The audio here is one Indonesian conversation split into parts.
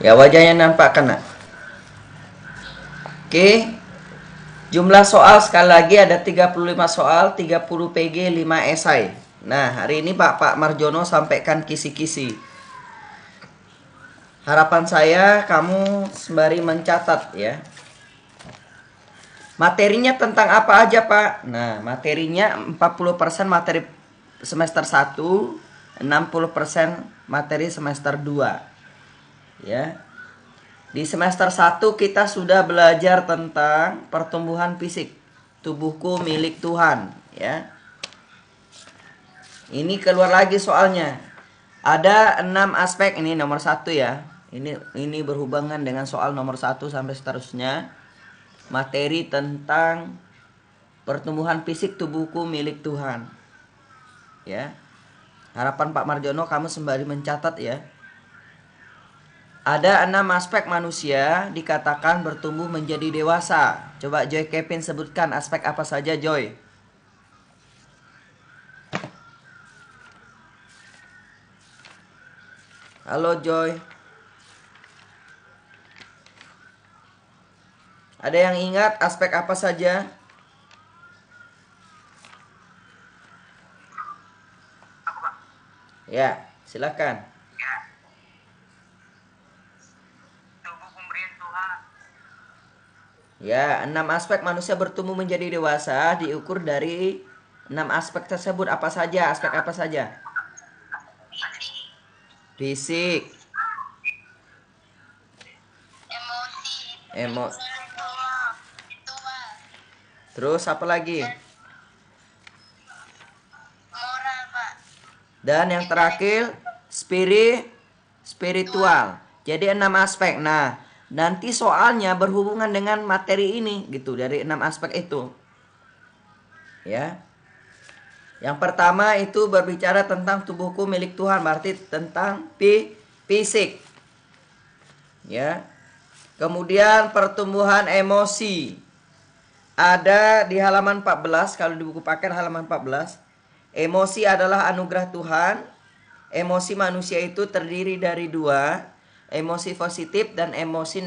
Ya, wajahnya nampak kan, nak? Oke. Jumlah soal sekali lagi ada 35 soal, 30 PG, 5 esai. Nah, hari ini Pak Marjono sampaikan kisi-kisi. Harapan saya kamu sembari mencatat ya. Materinya tentang apa aja, Pak? Nah, materinya 40% materi semester 1, 60% materi semester 2. Ya. Di semester 1 kita sudah belajar tentang pertumbuhan fisik. Tubuhku milik Tuhan, ya. Ini keluar lagi soalnya. Ada 6 aspek, ini nomor 1 ya. Ini berhubungan dengan soal nomor 1 sampai seterusnya. Materi tentang pertumbuhan fisik tubuhku milik Tuhan. Ya. Harapan Pak Marjono kamu sembari mencatat ya. Ada 6 aspek manusia dikatakan bertumbuh menjadi dewasa. Coba Joy Kevin sebutkan aspek apa saja, Joy. Halo Joy. Ada yang ingat aspek apa saja? Ya, silakan. Ya, 6 aspek manusia bertumbuh menjadi dewasa diukur dari 6 aspek tersebut. Apa saja? Aspek apa saja? Fisik, emosi. Terus apa lagi? Dan yang terakhir spiritual. Jadi 6 aspek. Nah, nanti soalnya berhubungan dengan materi ini gitu dari 6 aspek itu. Ya. Yang pertama itu berbicara tentang tubuhku milik Tuhan, berarti tentang fisik. Ya. Kemudian pertumbuhan emosi. Ada di halaman 14, kalau di buku paket halaman 14. Emosi adalah anugerah Tuhan. Emosi manusia itu terdiri dari 2, emosi positif dan emosi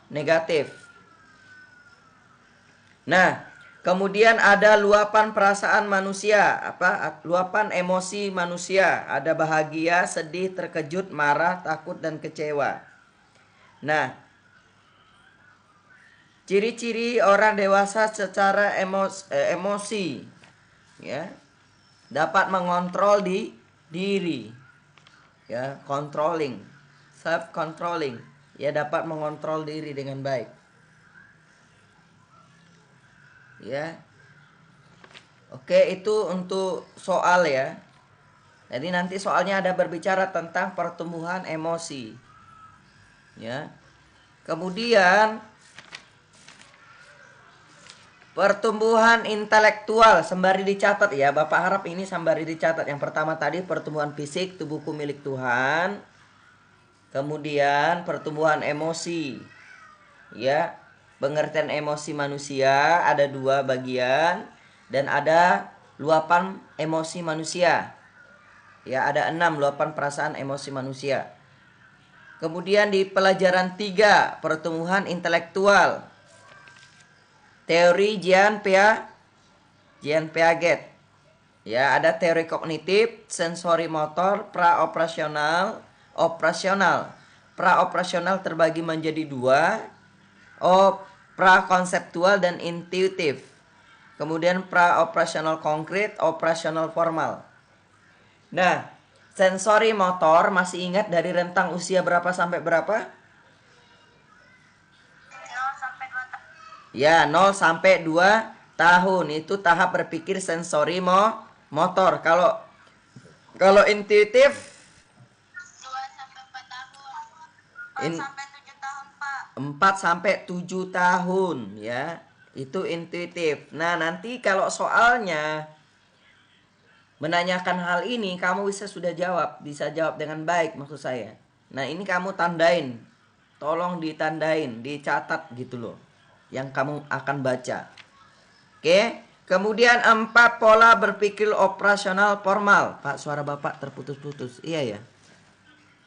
negatif. Nah, kemudian ada luapan perasaan manusia, luapan emosi manusia. Ada bahagia, sedih, terkejut, marah, takut, dan kecewa. Nah, ciri-ciri orang dewasa secara emosi, ya, dapat mengontrol diri, ya, controlling, self controlling, ya, dapat mengontrol diri dengan baik, ya. Oke, itu untuk soal ya. Jadi nanti soalnya ada berbicara tentang pertumbuhan emosi, ya. Kemudian pertumbuhan intelektual, sembari dicatat ya. Bapak harap ini sembari dicatat. Yang pertama tadi pertumbuhan fisik, tubuhku milik Tuhan. Kemudian pertumbuhan emosi. Ya, pengertian emosi manusia ada 2 bagian dan ada luapan emosi manusia. Ya, ada 6 luapan perasaan emosi manusia. Kemudian di pelajaran 3, pertumbuhan intelektual. Teori Jean Piaget. Ya, ada teori kognitif, sensori motor, praoperasional, operasional. Praoperasional terbagi menjadi 2, prakonseptual dan intuitif. Kemudian praoperasional konkret, operasional formal. Nah, sensori motor masih ingat dari rentang usia berapa sampai berapa? Ya, 0 sampai 2 tahun. Itu tahap berpikir sensori motor. Kalau intuitif 2 sampai 4 tahun. 4 in, sampai 7 tahun, Pak. 4 sampai 7 tahun ya. Itu intuitif. Nah, nanti kalau soalnya menanyakan hal ini kamu bisa jawab dengan baik maksud saya. Nah, ini kamu tandain. Tolong ditandain, dicatat gitu loh. Yang kamu akan baca. Oke. Kemudian 4 pola berpikir operasional formal. Pak, suara Bapak terputus-putus. Iya ya.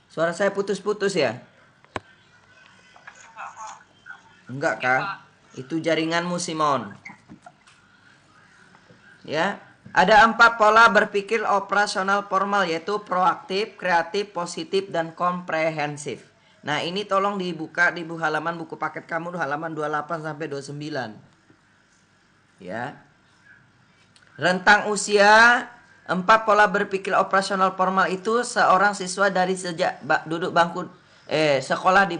Suara saya putus-putus ya. Enggak kan? Itu jaringanmu, Simon. Ya. Ada 4 pola berpikir operasional formal, yaitu proaktif, kreatif, positif, dan komprehensif. Nah, ini tolong dibuka di halaman buku paket kamu, halaman 28 sampai 29. Ya. Rentang usia 4 pola berpikir operasional formal itu seorang siswa dari sejak duduk bangku sekolah di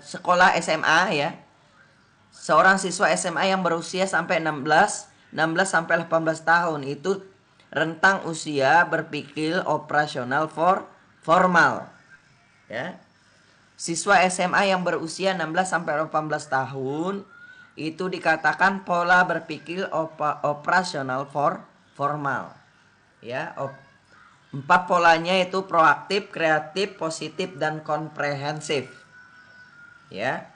sekolah SMA ya. Seorang siswa SMA yang berusia sampai 16 sampai 18 tahun itu rentang usia berpikir operasional formal. Ya. Siswa SMA yang berusia 16 sampai 18 tahun itu dikatakan pola berpikir operasional formal. Ya, 4 polanya itu proaktif, kreatif, positif, dan komprehensif. Ya.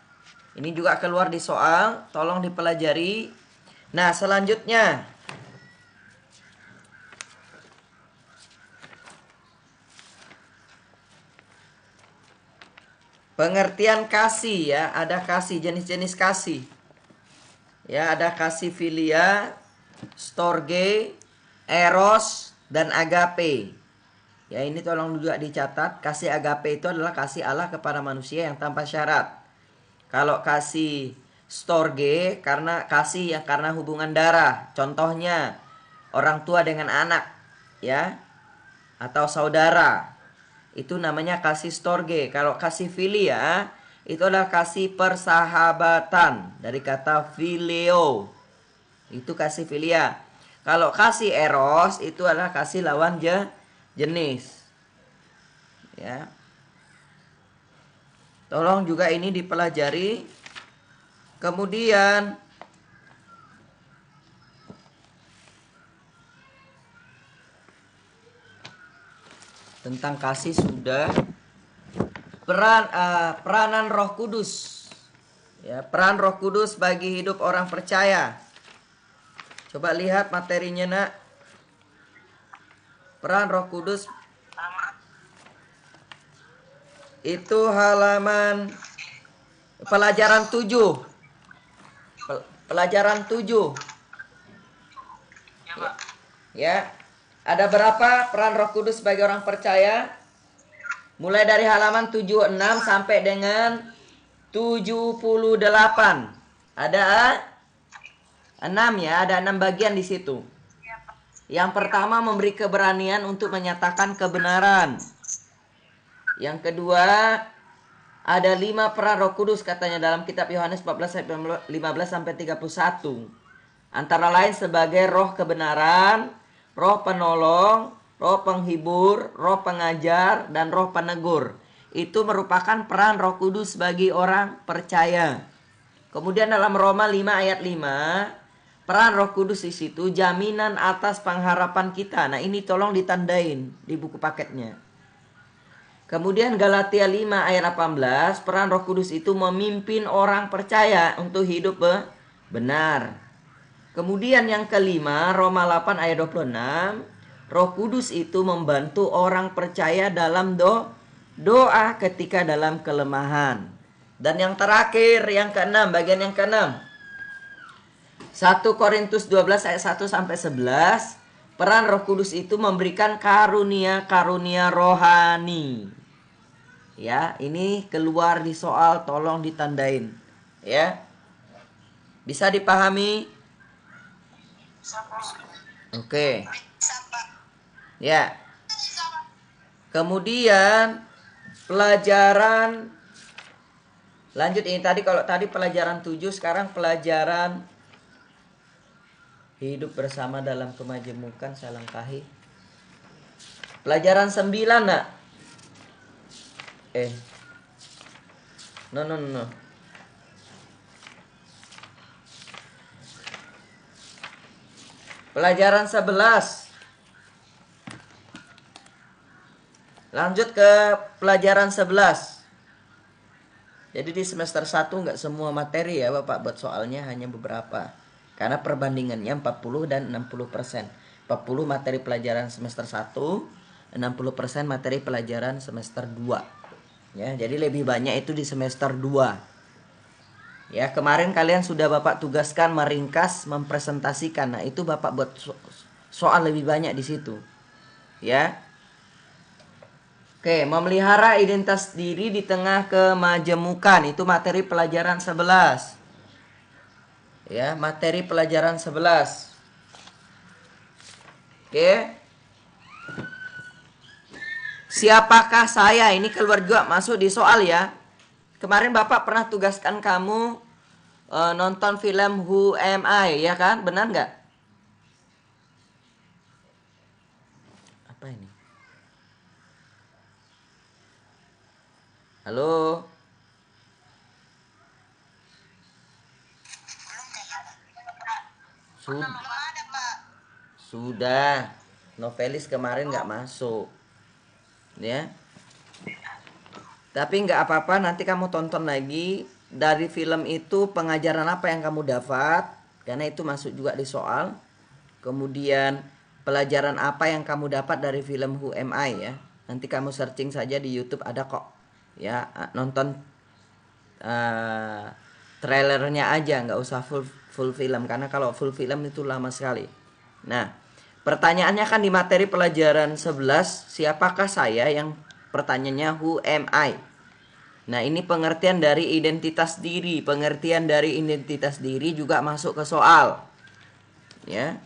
Ini juga keluar di soal, tolong dipelajari. Nah, selanjutnya pengertian kasih ya, ada kasih, jenis-jenis kasih. Ya, ada kasih filia, storge, eros, dan agape. Ya, ini tolong juga dicatat. Kasih agape itu adalah kasih Allah kepada manusia yang tanpa syarat. Kalau kasih storge karena kasih yang karena hubungan darah. Contohnya orang tua dengan anak, ya, atau saudara. Itu namanya kasih storge. Kalau kasih filia itu adalah kasih persahabatan dari kata phileo. Itu kasih filia. Kalau kasih eros itu adalah kasih lawan jenis. Ya. Tolong juga ini dipelajari. Kemudian tentang kasih sudah. Peranan Roh Kudus. Ya, peran Roh Kudus bagi hidup orang percaya. Coba lihat materinya, Nak. Peran Roh Kudus itu halaman pelajaran 7. Pelajaran 7. Ya. Ada berapa peran Roh Kudus bagi orang percaya? Mulai dari halaman 76 sampai dengan 78. Ada 6 ya, ada 6 bagian di situ. Yang pertama memberi keberanian untuk menyatakan kebenaran. Yang kedua, ada 5 peran Roh Kudus katanya dalam kitab Yohanes 14 ayat 15 sampai 31. Antara lain sebagai roh kebenaran, roh penolong, roh penghibur, roh pengajar, dan roh penegur. Itu merupakan peran Roh Kudus bagi orang percaya. Kemudian dalam Roma 5 ayat 5, peran Roh Kudus di situ jaminan atas pengharapan kita. Nah, ini tolong ditandain di buku paketnya. Kemudian Galatia 5 ayat 18, peran Roh Kudus itu memimpin orang percaya untuk hidup benar. Kemudian yang kelima, Roma 8 ayat 26, Roh Kudus itu membantu orang percaya dalam doa ketika dalam kelemahan. Dan yang terakhir, yang keenam, bagian yang keenam, 1 Korintus 12 ayat 1 sampai 11, peran Roh Kudus itu memberikan karunia-karunia rohani. Ya, ini keluar di soal, tolong ditandain. Ya. Bisa dipahami? Oke. Ya. Kemudian pelajaran lanjut ini tadi, kalau tadi pelajaran 7, sekarang pelajaran hidup bersama dalam kemajemukan, saya langkahi. Pelajaran 9, Nak. No. Pelajaran 11. Lanjut ke pelajaran 11. Jadi di semester 1 nggak semua materi ya Bapak buat soalnya, hanya beberapa. Karena perbandingannya 40 dan 60%. 40 materi pelajaran semester 1, 60% materi pelajaran semester 2. Ya, jadi lebih banyak itu di semester 2. Ya, kemarin kalian sudah Bapak tugaskan meringkas, mempresentasikan. Nah, itu Bapak buat soal lebih banyak di situ. Ya. Oke, memelihara identitas diri di tengah kemajemukan. Itu materi pelajaran 11. Ya, materi pelajaran 11. Oke. Siapakah saya? Ini keluar juga masuk di soal ya. Kemarin Bapak pernah tugaskan kamu nonton film Who Am I, ya kan? Benar nggak? Apa ini? Halo? Belum ada, Pak. Sudah. Novelis kemarin nggak masuk. Ya. Tapi nggak apa-apa, nanti kamu tonton lagi. Dari film itu pengajaran apa yang kamu dapat. Karena itu masuk juga di soal. Kemudian pelajaran apa yang kamu dapat dari film Who Am I ya. Nanti kamu searching saja di YouTube, ada kok. Ya, nonton trailernya aja, nggak usah full film, karena kalau full film itu lama sekali. Nah, pertanyaannya kan di materi pelajaran 11, siapakah saya, yang pertanyaannya who am I. Nah, ini pengertian dari identitas diri. Pengertian dari identitas diri juga masuk ke soal. Ya,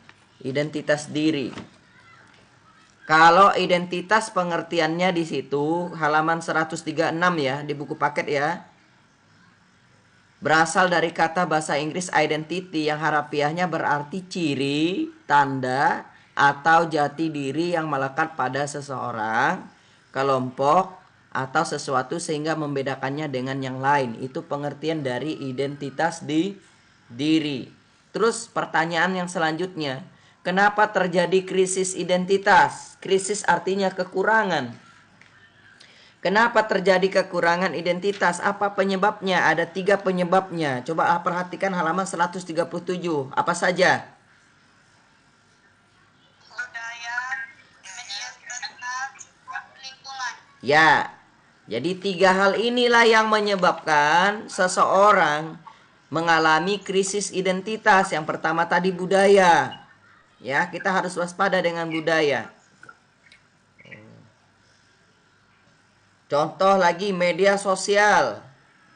identitas diri. Kalau identitas pengertiannya di situ halaman 136 ya, di buku paket ya. Berasal dari kata bahasa Inggris identity yang harafiahnya berarti ciri, tanda, atau jati diri yang melekat pada seseorang, kelompok, atau sesuatu sehingga membedakannya dengan yang lain. Itu pengertian dari identitas di diri. Terus pertanyaan yang selanjutnya, kenapa terjadi krisis identitas? Krisis artinya kekurangan. Kenapa terjadi kekurangan identitas? Apa penyebabnya? Ada 3 penyebabnya. Coba perhatikan halaman 137. Apa saja? Budaya, media sosial, lingkungan. Ya, jadi 3 hal inilah yang menyebabkan seseorang mengalami krisis identitas. Yang pertama tadi budaya. Ya, kita harus waspada dengan budaya. Contoh lagi media sosial.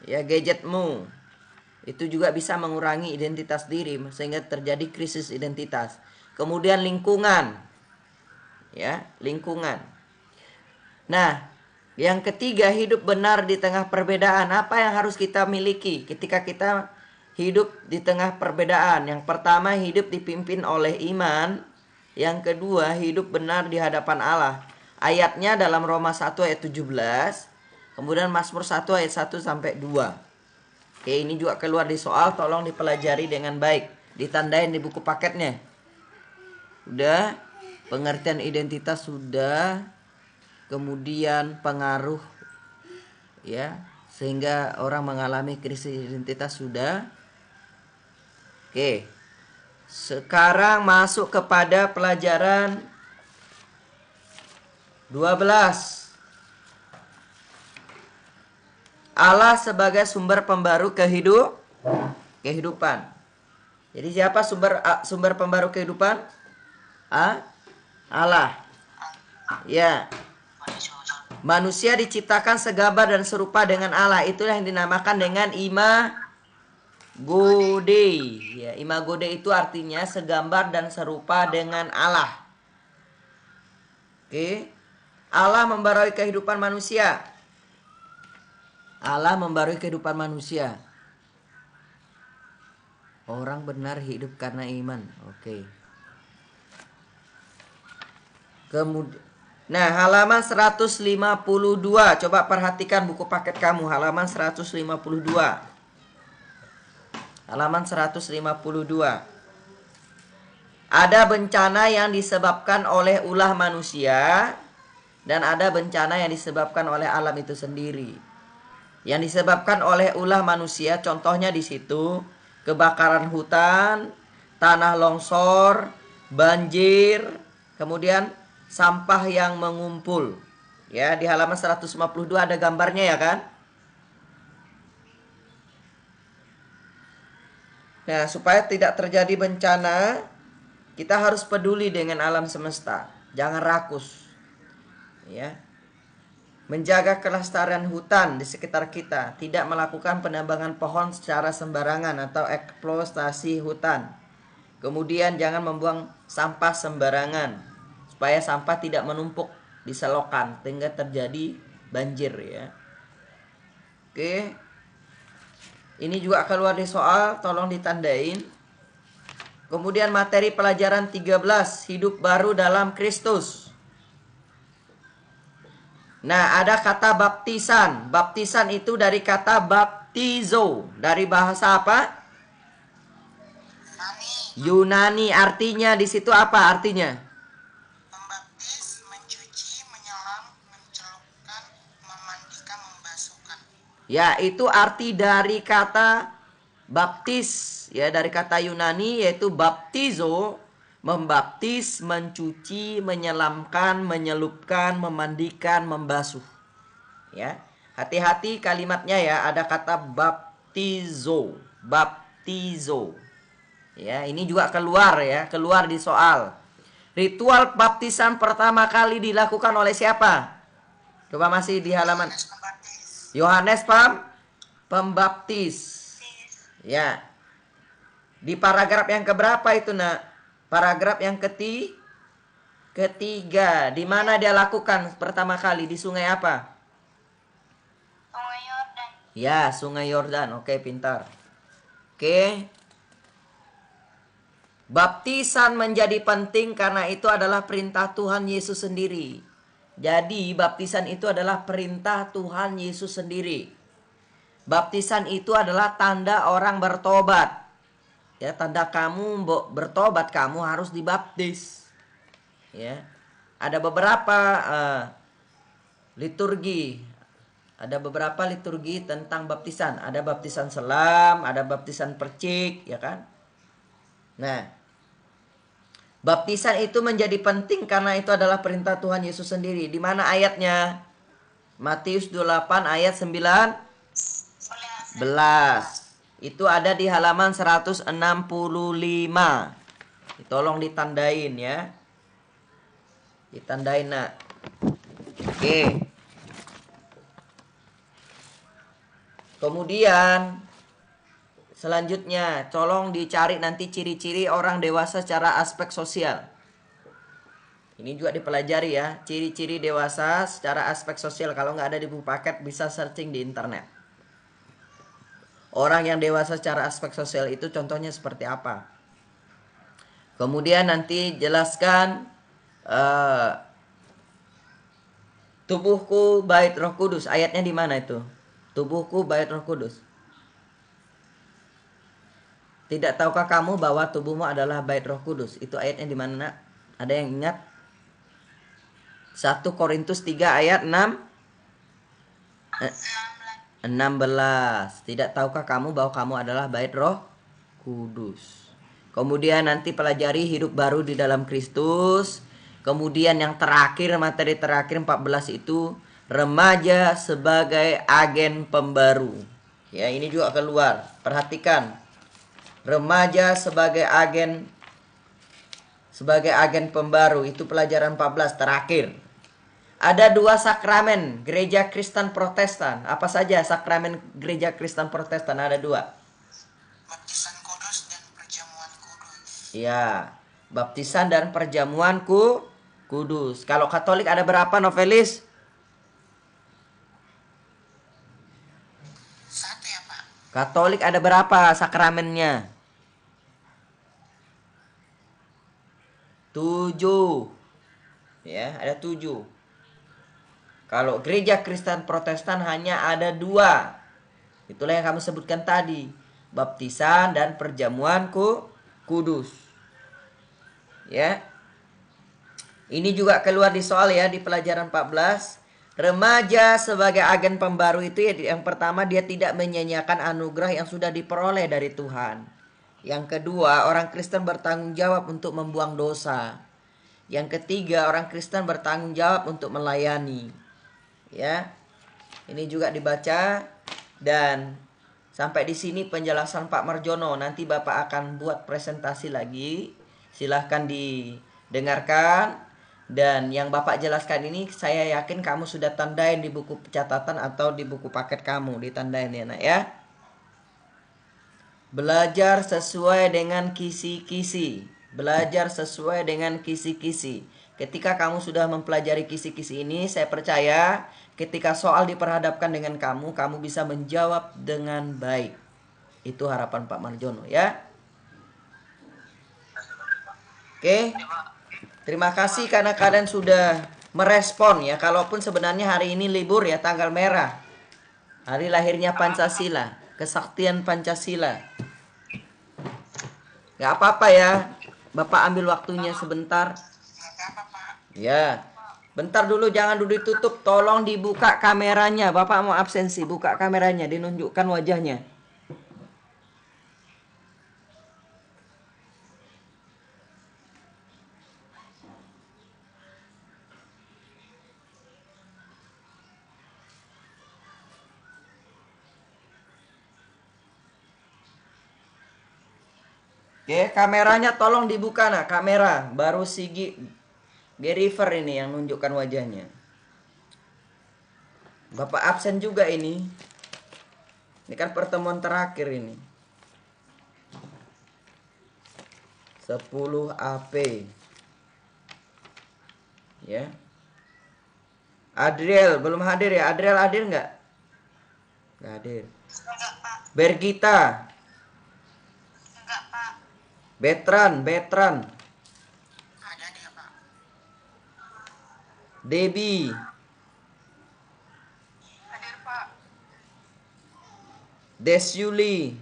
Ya, gadgetmu. Itu juga bisa mengurangi identitas diri sehingga terjadi krisis identitas. Kemudian lingkungan. Ya, lingkungan. Nah, yang ketiga, hidup benar di tengah perbedaan. Apa yang harus kita miliki ketika kita hidup di tengah perbedaan? Yang pertama, hidup dipimpin oleh iman. Yang kedua, hidup benar di hadapan Allah. Ayatnya dalam Roma 1 ayat 17. Kemudian Mazmur 1 ayat 1 sampai 2. Oke, ini juga keluar di soal, tolong dipelajari dengan baik. Ditandain di buku paketnya. Udah, pengertian identitas sudah. Kemudian pengaruh ya, sehingga orang mengalami krisis identitas sudah. Oke. Sekarang masuk kepada pelajaran 12. Allah sebagai sumber pembaru kehidupan. Jadi siapa sumber pembaru kehidupan? Allah. Ya. Manusia diciptakan segambar dan serupa dengan Allah. Itulah yang dinamakan dengan imago Dei. Ya, imago Dei itu artinya segambar dan serupa dengan Allah. Oke. Allah membarui kehidupan manusia. Allah membarui kehidupan manusia. Orang benar hidup karena iman. Oke. Kemudian, nah, halaman 152. Coba perhatikan buku paket kamu, halaman 152. Halaman 152. Ada bencana yang disebabkan oleh ulah manusia dan ada bencana yang disebabkan oleh alam itu sendiri. Yang disebabkan oleh ulah manusia, contohnya di situ kebakaran hutan, tanah longsor, banjir, kemudian sampah yang mengumpul. Ya, di halaman 152 ada gambarnya ya kan? Nah, supaya tidak terjadi bencana, kita harus peduli dengan alam semesta. Jangan rakus. Ya. Menjaga kelestarian hutan di sekitar kita, tidak melakukan penambangan pohon secara sembarangan atau eksploitasi hutan. Kemudian jangan membuang sampah sembarangan supaya sampah tidak menumpuk di selokan sehingga terjadi banjir ya. Oke. Ini juga keluar di soal, tolong ditandain. Kemudian materi pelajaran 13, hidup baru dalam Kristus. Nah, ada kata baptisan. Baptisan itu dari kata baptizo. Dari bahasa apa? Yunani. Artinya di situ apa artinya? Membaptis, mencuci, menyelam, mencelupkan, memandikan, membasuhkan. Ya, itu arti dari kata baptis. Ya, dari kata Yunani yaitu baptizo. Membaptis, mencuci, menyelamkan, menyelupkan, memandikan, membasuh. Ya, hati-hati kalimatnya ya, ada kata baptizo. Baptizo. Ya, ini juga keluar ya, keluar di soal. Ritual baptisan pertama kali dilakukan oleh siapa? Coba masih di halaman Yohanes Pembaptis. Ya. Di paragraf yang keberapa itu, Nak? Paragraf yang ketiga. Di mana dia lakukan pertama kali? Di sungai apa? Sungai Yordan. Ya, Sungai Yordan. Oke, pintar. Oke. Baptisan menjadi penting karena itu adalah perintah Tuhan Yesus sendiri. Jadi, baptisan itu adalah perintah Tuhan Yesus sendiri. Baptisan itu adalah tanda orang bertobat. Ya, tanda kamu bertobat, kamu harus dibaptis. Ya. Ada beberapa liturgi. Ada beberapa liturgi tentang baptisan. Ada baptisan selam, ada baptisan percik, ya kan? Nah, baptisan itu menjadi penting karena itu adalah perintah Tuhan Yesus sendiri. Di mana ayatnya? Matius 28 ayat 19. Itu ada di halaman 165. Tolong ditandain ya. Ditandain, Nak. Oke. Kemudian selanjutnya, tolong dicari nanti ciri-ciri orang dewasa secara aspek sosial. Ini juga dipelajari ya, ciri-ciri dewasa secara aspek sosial. Kalau nggak ada di buku paket, bisa searching di internet. Orang yang dewasa secara aspek sosial itu contohnya seperti apa? Kemudian nanti jelaskan tubuhku bait Roh Kudus. Ayatnya di mana itu? Tubuhku bait Roh Kudus. Tidak tahukah kamu bahwa tubuhmu adalah bait Roh Kudus? Itu ayatnya di mana, Nak? Ada yang ingat? 1 Korintus 3 ayat 16. Tidak tahukah kamu bahwa kamu adalah bait Roh Kudus? Kemudian nanti pelajari hidup baru di dalam Kristus. Kemudian yang terakhir, materi terakhir 14 itu remaja sebagai agen pembaru. Ya, ini juga keluar. Perhatikan. Remaja sebagai agen pembaru, itu pelajaran 14 terakhir. Ada 2 sakramen gereja Kristen Protestan. Apa saja sakramen gereja Kristen Protestan? Ada 2. Baptisan kudus dan perjamuan kudus. Ya, baptisan dan perjamuan kudus. Kalau Katolik ada berapa, Novelis? 1 ya, Pak. Katolik ada berapa sakramennya? 7. Ya, ada 7. Kalau gereja Kristen Protestan hanya ada 2. Itulah yang kamu sebutkan tadi. Baptisan dan perjamuan kudus. Ya. Ini juga keluar di soal ya, di pelajaran 14. Remaja sebagai agen pembaru itu ya, yang pertama dia tidak menyanyiakan anugerah yang sudah diperoleh dari Tuhan. Yang kedua, orang Kristen bertanggung jawab untuk membuang dosa. Yang ketiga, orang Kristen bertanggung jawab untuk melayani. Ya. Ini juga dibaca dan Sampai di sini penjelasan Pak Marjono. Nanti Bapak akan buat presentasi lagi. Silahkan didengarkan. Dan yang Bapak jelaskan ini saya yakin kamu sudah tandain di buku catatan atau di buku paket kamu. Ditandain ya nak ya. Belajar sesuai dengan kisi-kisi. Belajar sesuai dengan kisi-kisi. Ketika kamu sudah mempelajari kisi-kisi ini, saya percaya ketika soal diperhadapkan dengan kamu, kamu bisa menjawab dengan baik. Itu harapan Pak Marjono ya. Oke. Terima kasih karena kalian sudah merespon ya. Kalaupun sebenarnya hari ini libur ya, tanggal merah. Hari lahirnya Pancasila, kesaktian Pancasila. Gak apa-apa ya. Bapak ambil waktunya sebentar. Nggak apa-apa, Pak. Ya. Bentar dulu, jangan dulu ditutup. Tolong dibuka kameranya. Bapak mau absensi, buka kameranya, dinunjukkan wajahnya. Oke, kameranya tolong dibuka nak, kamera. Baru Sigi Geriver ini yang nunjukkan wajahnya. Bapak absen juga ini. Ini kan pertemuan terakhir ini. 10 AP. Ya. Adriel belum hadir ya? Adriel hadir nggak? Nggak hadir. Enggak, Pak. Bergita. Enggak, Pak. Betran. Ada dia, Pak. Debbie. Hadir, Pak. Desyuli.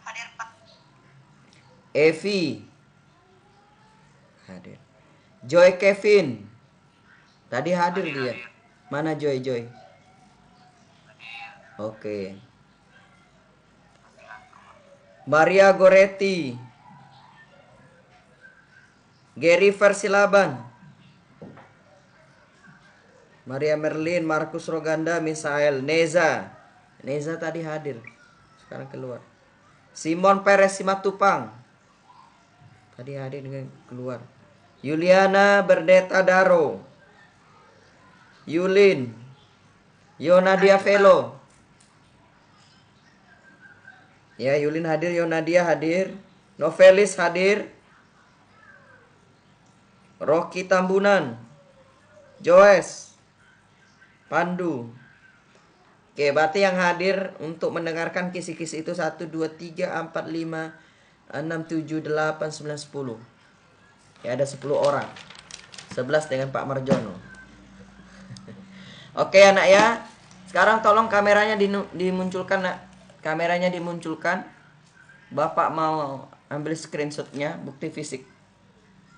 Hadir, Pak. Evi. Hadir. Joy Kevin. Tadi hadir dia. Mana Joy? Oke. Maria Goretti. Gary Versilaban. Maria Merlin, Markus Roganda, Misael, Neza tadi hadir. Sekarang keluar. Simon Perez Simatupang. Tadi hadir dengan keluar. Yuliana Berdeta Daro. Yulin. Yonadia Velo. Ya, Yulin hadir, Yonadia hadir. Novelis hadir. Rocky Tambunan. Joes. Pandu. Oke, berarti yang hadir untuk mendengarkan kisi-kisi itu 1, 2, 3, 4, 5, 6, 7, 8, 9, 10. Ya, ada 10 orang. 11 dengan Pak Marjono. Oke anak ya. Sekarang tolong kameranya dimunculkan nak. Kameranya dimunculkan. Bapak mau ambil screenshotnya, bukti fisik.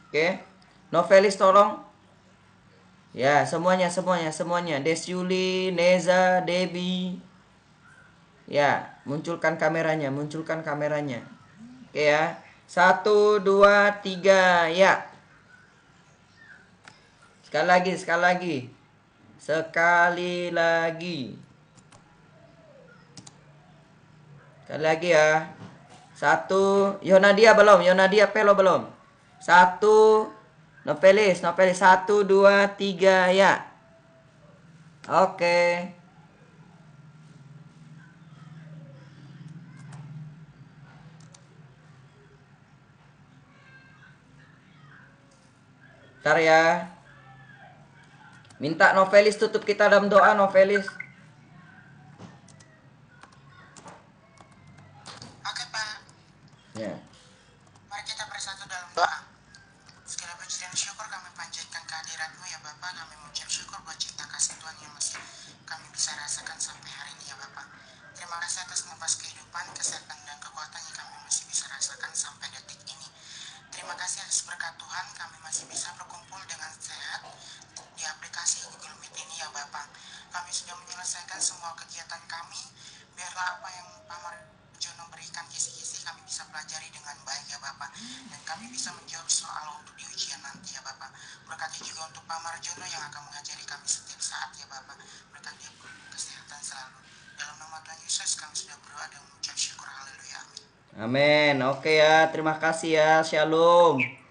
Oke. Novelis tolong. Ya, semuanya. Desyuli, Neza, Debbie. Ya, munculkan kameranya. Oke ya. 1, 2, 3, ya. Sekali lagi. Sekali lagi ya. 1, Yonadia Pelo belum. 1, Novelis 1, 2, 3 ya. Oke. Ntar ya. Minta Novelis tutup kita dalam doa, Novelis. Oke, Pak. Ya. Mari kita bersatu dalam doa. Segala puji dan syukur kami panjatkan kehadirat-Mu ya Bapak. Kami mengucap syukur buat cinta kasih Tuhan yang masih kami bisa rasakan sampai hari ini ya Bapak. Terima kasih atas nafas kehidupan, kesehatan dan kekuatan yang kami masih bisa rasakan sampai detik ini. Terima kasih atas berkat Tuhan kami masih bisa berkumpul dengan sehat di aplikasi Google Meet ini ya Bapak. Kami sudah menyelesaikan semua kegiatan kami. Biarlah apa yang Pak Marjono berikan kisi-kisi kami bisa pelajari dengan baik ya Bapak. Dan kami bisa menjawab soal untuk di ujian nanti ya Bapak. Berkati juga untuk Pak Marjono yang akan mengajari kami setiap saat ya Bapak. Berkati kesehatan selalu. Dalam nama Tuhan Yesus kami sudah berdoa dan Amin. Oke ya, terima kasih ya. Shalom.